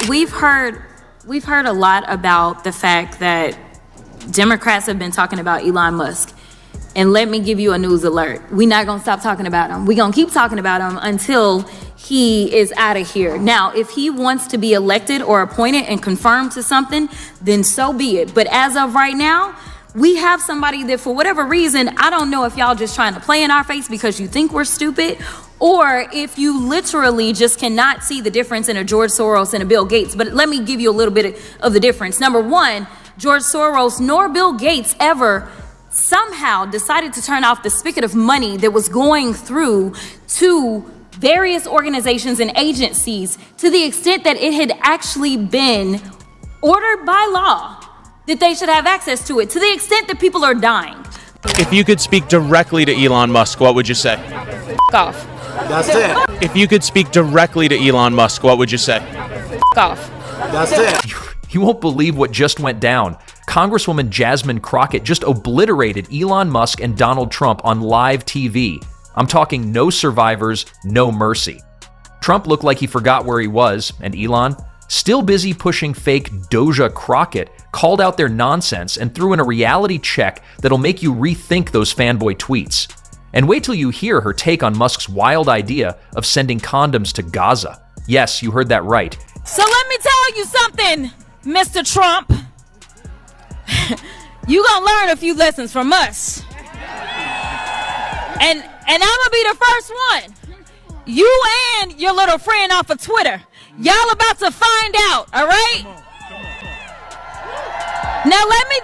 We've heard a lot about the fact that Democrats have been talking about Elon Musk. And let me give you a news alert. We're not gonna stop talking about him. We're gonna keep talking about him until he is out of here. Now, if he wants to be elected or appointed and confirmed to something, then so be it. But as of right now, we have somebody that for whatever reason, I don't know if y'all just trying to play in our face because you think we're stupid, or if you literally just cannot see the difference in a George Soros and a Bill Gates. But let me give you a little bit of the difference. Number one, George Soros nor Bill Gates ever somehow decided to turn off the spigot of money that was going through to various organizations and agencies to the extent that it had actually been ordered by law that they should have access to it, to the extent that people are dying. If you could speak directly to Elon Musk, what would you say? Off. That's it. If you could speak directly to Elon Musk, what would you say? Off. That's it. You won't believe what just went down. Congresswoman Jasmine Crockett just obliterated Elon Musk and Donald Trump on live TV. I'm talking no survivors, no mercy. Trump looked like he forgot where he was, and Elon, still busy pushing fake Doja Crockett, called out their nonsense and threw in a reality check that'll make you rethink those fanboy tweets. And wait till you hear her take on Musk's wild idea of sending condoms to Gaza. Yes, you heard that right. So let me tell you something, Mr. Trump. You gonna learn a few lessons from us. And I'm gonna be the first one. You and your little friend off of Twitter. Y'all about to find out, all right? Now let me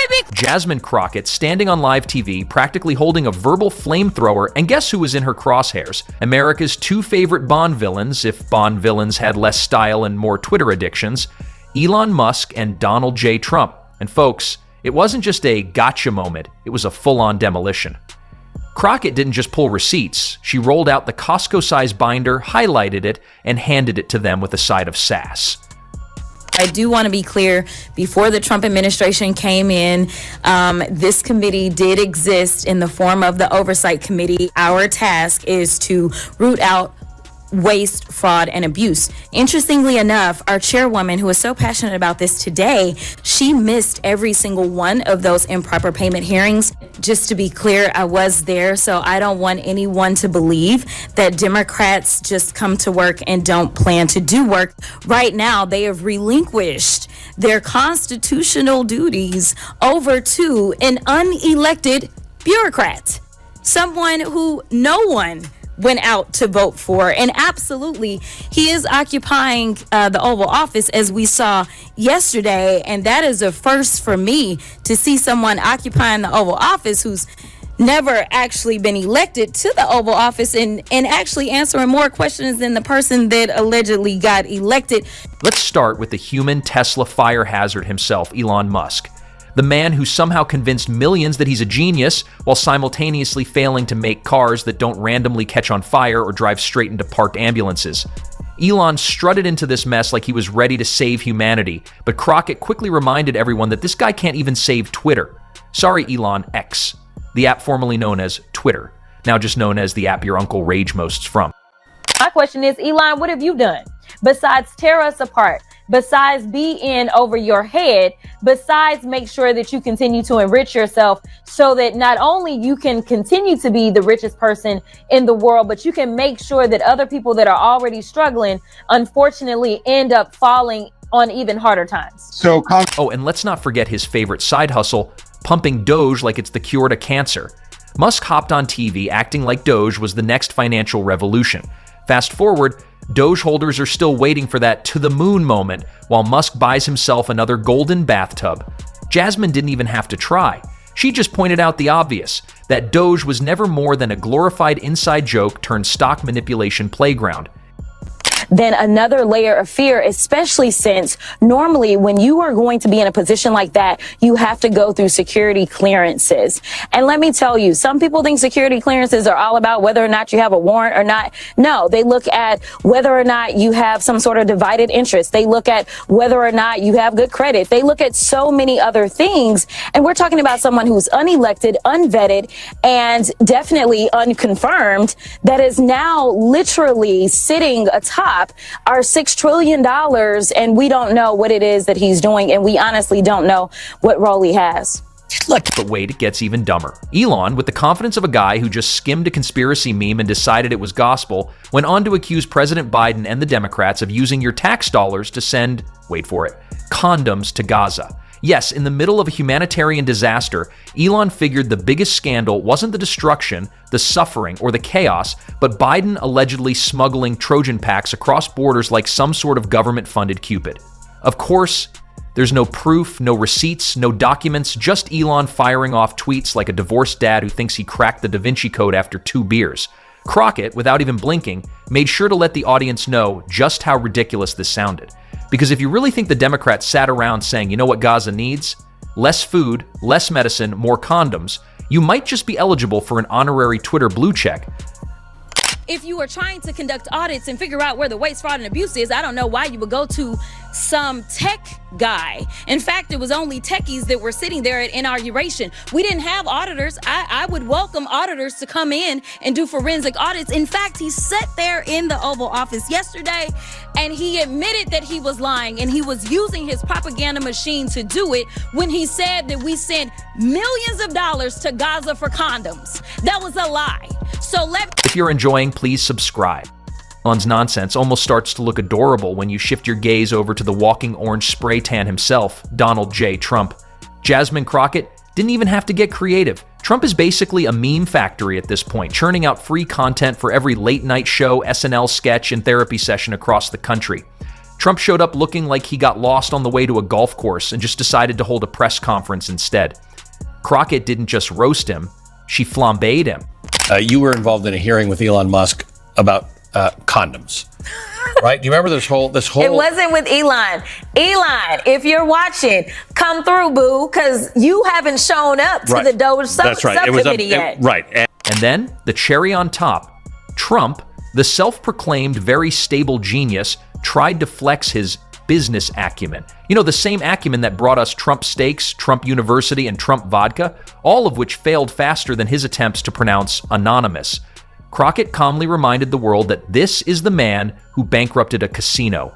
be... Jasmine Crockett standing on live TV, practically holding a verbal flamethrower, and guess who was in her crosshairs? America's two favorite Bond villains, if Bond villains had less style and more Twitter addictions, Elon Musk and Donald J. Trump. And folks, it wasn't just a gotcha moment, it was a full-on demolition. Crockett didn't just pull receipts, she rolled out the Costco-sized binder, highlighted it, and handed it to them with a side of sass. I do want to be clear, before the Trump administration came in, this committee did exist in the form of the Oversight Committee. Our task is to root out waste, fraud, and abuse. Interestingly enough, our chairwoman, who is so passionate about this today, she missed every single one of those improper payment hearings. Just to be clear, I was there, so I don't want anyone to believe that Democrats just come to work and don't plan to do work. Right now, they have relinquished their constitutional duties over to an unelected bureaucrat, someone who no one went out to vote for. And absolutely, he is occupying the Oval Office, as we saw yesterday. And that is a first for me, to see someone occupying the Oval Office who's never actually been elected to the Oval Office and actually answering more questions than the person that allegedly got elected. Let's start with the human Tesla fire hazard himself, Elon Musk. The man who somehow convinced millions that he's a genius while simultaneously failing to make cars that don't randomly catch on fire or drive straight into parked ambulances. Elon strutted into this mess like he was ready to save humanity, but Crockett quickly reminded everyone that this guy can't even save Twitter. Sorry, Elon X, the app formerly known as Twitter, now just known as the app your uncle rage mosts from. My question is, Elon, what have you done besides tear us apart? Besides be in over your head, besides make sure that you continue to enrich yourself so that not only you can continue to be the richest person in the world, but you can make sure that other people that are already struggling, unfortunately, end up falling on even harder times. Oh, and let's not forget his favorite side hustle, pumping Doge like it's the cure to cancer. Musk hopped on TV acting like Doge was the next financial revolution. Fast forward, Doge holders are still waiting for that to-the-moon moment while Musk buys himself another golden bathtub. Jasmine didn't even have to try. She just pointed out the obvious, that Doge was never more than a glorified inside joke turned stock manipulation playground. Then another layer of fear, especially since normally when you are going to be in a position like that, you have to go through security clearances. And let me tell you, some people think security clearances are all about whether or not you have a warrant or not. No, they look at whether or not you have some sort of divided interest. They look at whether or not you have good credit. They look at so many other things. And we're talking about someone who's unelected, unvetted, and definitely unconfirmed that is now literally sitting atop stop our $6 trillion, and we don't know what it is that he's doing, and we honestly don't know what role he has. But wait, it gets even dumber. Elon, with the confidence of a guy who just skimmed a conspiracy meme and decided it was gospel, went on to accuse President Biden and the Democrats of using your tax dollars to send, wait for it, condoms to Gaza. Yes, in the middle of a humanitarian disaster, Elon figured the biggest scandal wasn't the destruction, the suffering, or the chaos, but Biden allegedly smuggling Trojan packs across borders like some sort of government-funded Cupid. Of course, there's no proof, no receipts, no documents, just Elon firing off tweets like a divorced dad who thinks he cracked the Da Vinci Code after 2 beers. Crockett, without even blinking, made sure to let the audience know just how ridiculous this sounded. Because if you really think the Democrats sat around saying, you know what Gaza needs? Less food, less medicine, more condoms, you might just be eligible for an honorary Twitter blue check. If you are trying to conduct audits and figure out where the waste, fraud, and abuse is, I don't know why you would go to some tech guy. In fact, it was only techies that were sitting there at inauguration. We didn't have auditors. I would welcome auditors to come in and do forensic audits. In fact, he sat there in the Oval Office yesterday and he admitted that he was lying and he was using his propaganda machine to do it when he said that we sent millions of dollars to Gaza for condoms. That was a lie. So if you're enjoying, please subscribe. Elon's nonsense almost starts to look adorable when you shift your gaze over to the walking orange spray tan himself, Donald J. Trump. Jasmine Crockett didn't even have to get creative. Trump is basically a meme factory at this point, churning out free content for every late-night show, SNL sketch, and therapy session across the country. Trump showed up looking like he got lost on the way to a golf course and just decided to hold a press conference instead. Crockett didn't just roast him, she flambéed him. You were involved in a hearing with Elon Musk about condoms, right? Do you remember this whole? It wasn't with Elon. Elon, if you're watching, come through, boo, because you haven't shown up to the Doge subcommittee yet. Right. And then, the cherry on top, Trump, the self-proclaimed very stable genius, tried to flex his business acumen. You know, the same acumen that brought us Trump Steaks, Trump University, and Trump Vodka, all of which failed faster than his attempts to pronounce anonymous. Crockett calmly reminded the world that this is the man who bankrupted a casino.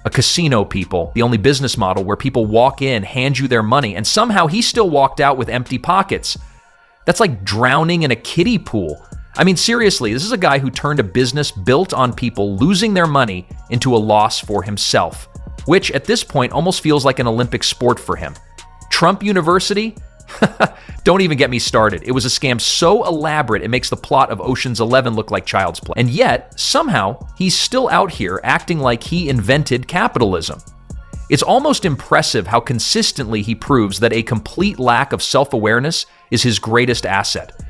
A casino, people, the only business model where people walk in, hand you their money, and somehow he still walked out with empty pockets. That's like drowning in a kiddie pool. I mean, seriously, this is a guy who turned a business built on people losing their money into a loss for himself, which at this point almost feels like an Olympic sport for him. Trump University? Don't even get me started. It was a scam so elaborate it makes the plot of Ocean's 11 look like child's play. And yet, somehow, he's still out here acting like he invented capitalism. It's almost impressive how consistently he proves that a complete lack of self-awareness is his greatest asset.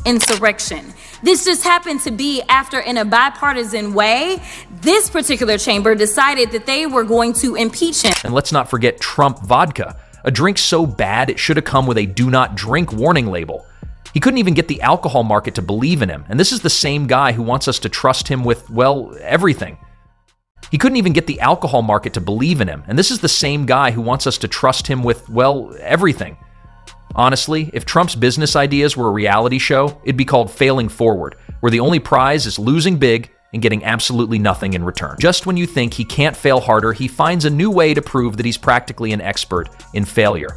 Insurrection. This just happened to be after, in a bipartisan way, this particular chamber decided that they were going to impeach him. And let's not forget Trump Vodka, a drink so bad it should have come with a do not drink warning label. He couldn't even get the alcohol market to believe in him, and this is the same guy who wants us to trust him with, well, everything. He couldn't even get the alcohol market to believe in him, and this is the same guy who wants us to trust him with, well, everything. Honestly, if Trump's business ideas were a reality show, it'd be called Failing Forward, where the only prize is losing big and getting absolutely nothing in return. Just when you think he can't fail harder, he finds a new way to prove that he's practically an expert in failure.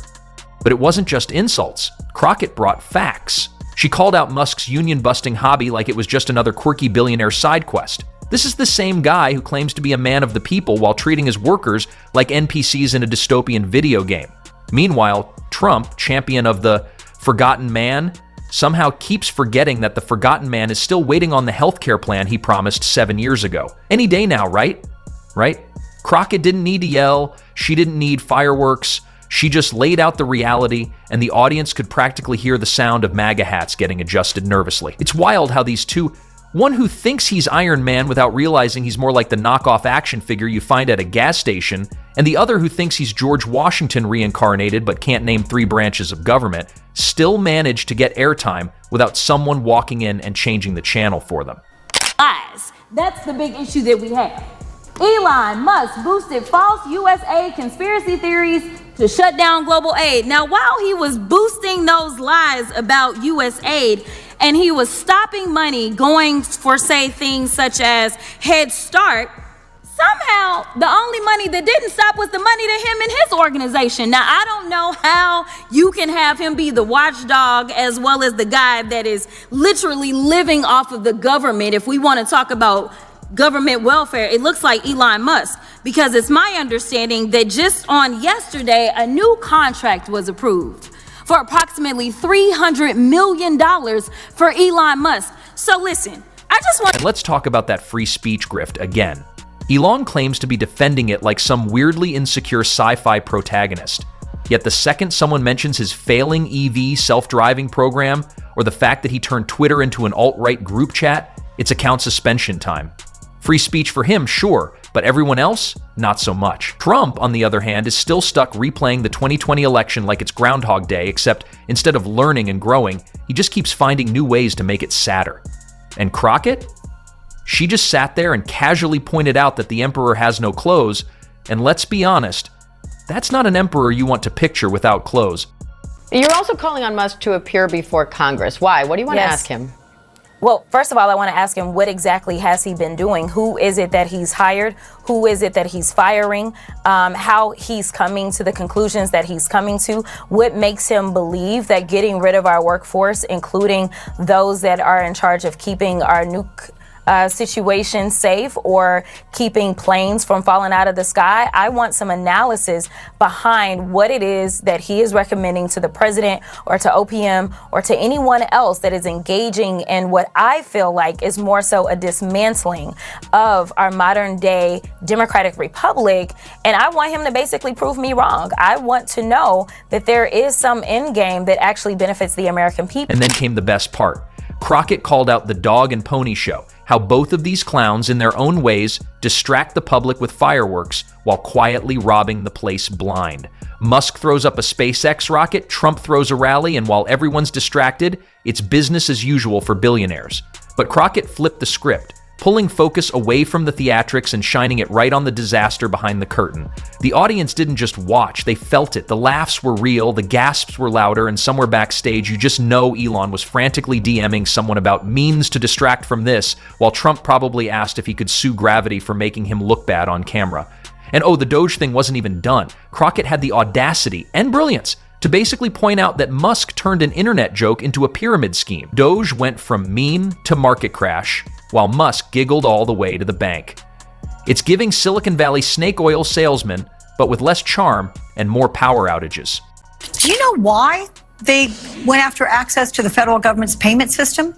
But it wasn't just insults. Crockett brought facts. She called out Musk's union-busting hobby like it was just another quirky billionaire side quest. This is the same guy who claims to be a man of the people while treating his workers like NPCs in a dystopian video game. Meanwhile, Trump, champion of the forgotten man, somehow keeps forgetting that the forgotten man is still waiting on the healthcare plan he promised 7 years ago. Any day now, right? Right? Crockett didn't need to yell. She didn't need fireworks. She just laid out the reality, and the audience could practically hear the sound of MAGA hats getting adjusted nervously. It's wild how these two, one who thinks he's Iron Man without realizing he's more like the knockoff action figure you find at a gas station, and the other who thinks he's George Washington reincarnated but can't name 3 branches of government, still manage to get airtime without someone walking in and changing the channel for them. Lies. That's the big issue that we have. Elon Musk boosted false U.S. aid conspiracy theories to shut down global aid. Now, while he was boosting those lies about U.S. aid, and he was stopping money going for, say, things such as Head Start, somehow the only money that didn't stop was the money to him and his organization. Now, I don't know how you can have him be the watchdog as well as the guy that is literally living off of the government. If we want to talk about government welfare, it looks like Elon Musk, because it's my understanding that just on yesterday, a new contract was approved for approximately $300 million for Elon Musk. So listen, I just want... And let's talk about that free speech grift again. Elon claims to be defending it like some weirdly insecure sci-fi protagonist. Yet the second someone mentions his failing EV self-driving program or the fact that he turned Twitter into an alt-right group chat, it's account suspension time. Free speech for him, sure, but everyone else, not so much. Trump, on the other hand, is still stuck replaying the 2020 election like it's Groundhog Day, except instead of learning and growing, he just keeps finding new ways to make it sadder. And Crockett? She just sat there and casually pointed out that the emperor has no clothes, and let's be honest, that's not an emperor you want to picture without clothes. You're also calling on Musk to appear before Congress. Why? What do you want to ask him? Well, first of all, I want to ask him, what exactly has he been doing? Who is it that he's hired? Who is it that he's firing? How he's coming to the conclusions that he's coming to? What makes him believe that getting rid of our workforce, including those that are in charge of keeping our nuke situation safe or keeping planes from falling out of the sky? I want some analysis behind what it is that he is recommending to the president or to OPM or to anyone else that is engaging in what I feel like is more so a dismantling of our modern day democratic republic. And I want him to basically prove me wrong. I want to know that there is some end game that actually benefits the American people. And then came the best part. Crockett called out the dog and pony show, how both of these clowns, in their own ways, distract the public with fireworks while quietly robbing the place blind. Musk throws up a SpaceX rocket, Trump throws a rally, and while everyone's distracted, it's business as usual for billionaires. But Crockett flipped the script, pulling focus away from the theatrics and shining it right on the disaster behind the curtain. The audience didn't just watch, they felt it. The laughs were real, the gasps were louder, and somewhere backstage, you just know Elon was frantically DMing someone about means to distract from this, while Trump probably asked if he could sue Gravity for making him look bad on camera. And oh, the Doge thing wasn't even done. Crockett had the audacity and brilliance to basically point out that Musk turned an internet joke into a pyramid scheme. Doge went from meme to market crash, while Musk giggled all the way to the bank. It's giving Silicon Valley snake oil salesman, but with less charm and more power outages. Do you know why they went after access to the federal government's payment system?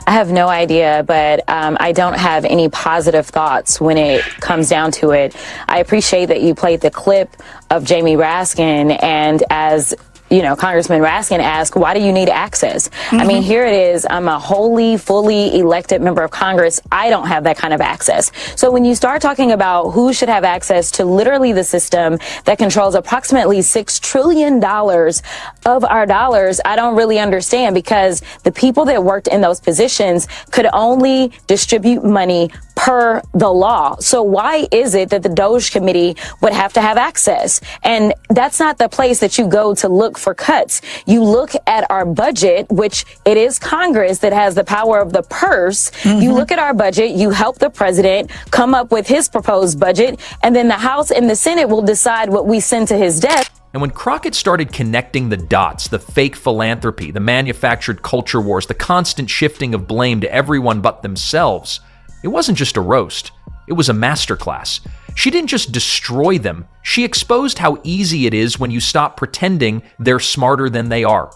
I have no idea, but I don't have any positive thoughts when it comes down to it. I appreciate that you played the clip of Jamie Raskin, and as you know, Congressman Raskin asked, why do you need access? I mean, here it is. I'm a wholly, fully elected member of Congress. I don't have that kind of access. So when you start talking about who should have access to literally the system that controls approximately $6 trillion of our dollars, I don't really understand, because the people that worked in those positions could only distribute money per the law. So why is it that the Doge committee would have to have access? And that's not the place that you go to look for cuts. You look at our budget, which it is Congress that has the power of the purse. You look at our budget, you help the president come up with his proposed budget, and then the House and the Senate will decide what we send to his desk. And when Crockett started connecting the dots, the fake philanthropy, the manufactured culture wars, the constant shifting of blame to everyone but themselves, it wasn't just a roast, it was a masterclass. She didn't just destroy them, she exposed how easy it is when you stop pretending they're smarter than they are.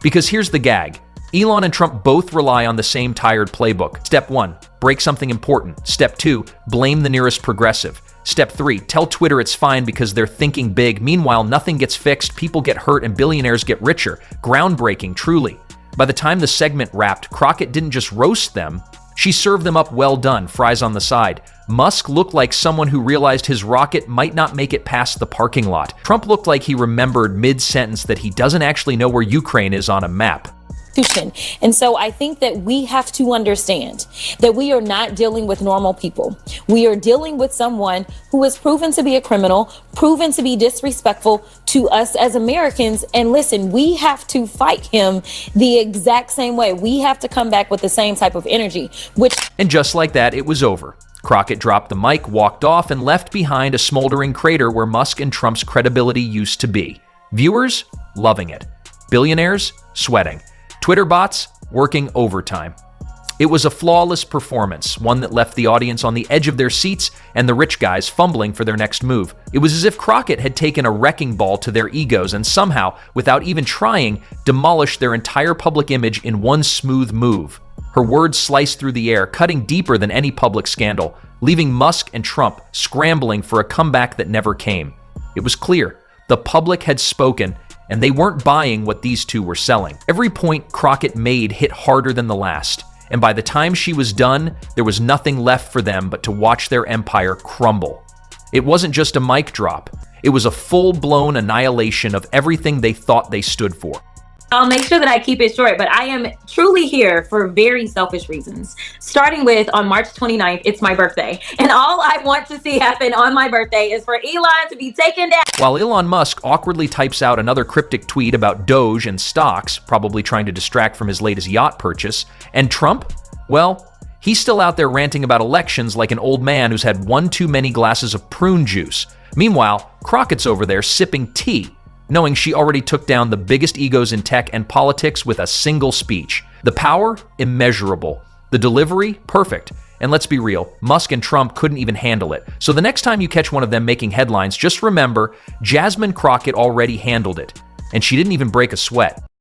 Because here's the gag. Elon and Trump both rely on the same tired playbook. Step 1, break something important. Step 2, blame the nearest progressive. Step 3, tell Twitter it's fine because they're thinking big. Meanwhile, nothing gets fixed, people get hurt, and billionaires get richer. Groundbreaking, truly. By the time the segment wrapped, Crockett didn't just roast them, she served them up well done, fries on the side. Musk looked like someone who realized his rocket might not make it past the parking lot. Trump looked like he remembered mid-sentence that he doesn't actually know where Ukraine is on a map. And so I think that we have to understand that we are not dealing with normal people. We are dealing with someone who is proven to be a criminal, proven to be disrespectful to us as Americans. And listen, we have to fight him the exact same way. We have to come back with the same type of energy, And just like that, it was over. Crockett dropped the mic, walked off, and left behind a smoldering crater where Musk and Trump's credibility used to be. Viewers loving it. Billionaires sweating. Twitter bots working overtime. It was a flawless performance, one that left the audience on the edge of their seats and the rich guys fumbling for their next move. It was as if Crockett had taken a wrecking ball to their egos and somehow, without even trying, demolished their entire public image in one smooth move. Her words sliced through the air, cutting deeper than any public scandal, leaving Musk and Trump scrambling for a comeback that never came. It was clear. The public had spoken, and they weren't buying what these two were selling. Every point Crockett made hit harder than the last, and by the time she was done, there was nothing left for them but to watch their empire crumble. It wasn't just a mic drop. It was a full-blown annihilation of everything they thought they stood for. I'll make sure that I keep it short, but I am truly here for very selfish reasons. Starting with, on March 29th, it's my birthday. And all I want to see happen on my birthday is for Elon to be taken down. While Elon Musk awkwardly types out another cryptic tweet about Doge and stocks, probably trying to distract from his latest yacht purchase, and Trump, well, he's still out there ranting about elections like an old man who's had one too many glasses of prune juice. Meanwhile, Crockett's over there sipping tea, knowing she already took down the biggest egos in tech and politics with a single speech. The power, immeasurable. The delivery, perfect. And let's be real, Musk and Trump couldn't even handle it. So the next time you catch one of them making headlines, just remember, Jasmine Crockett already handled it. And she didn't even break a sweat.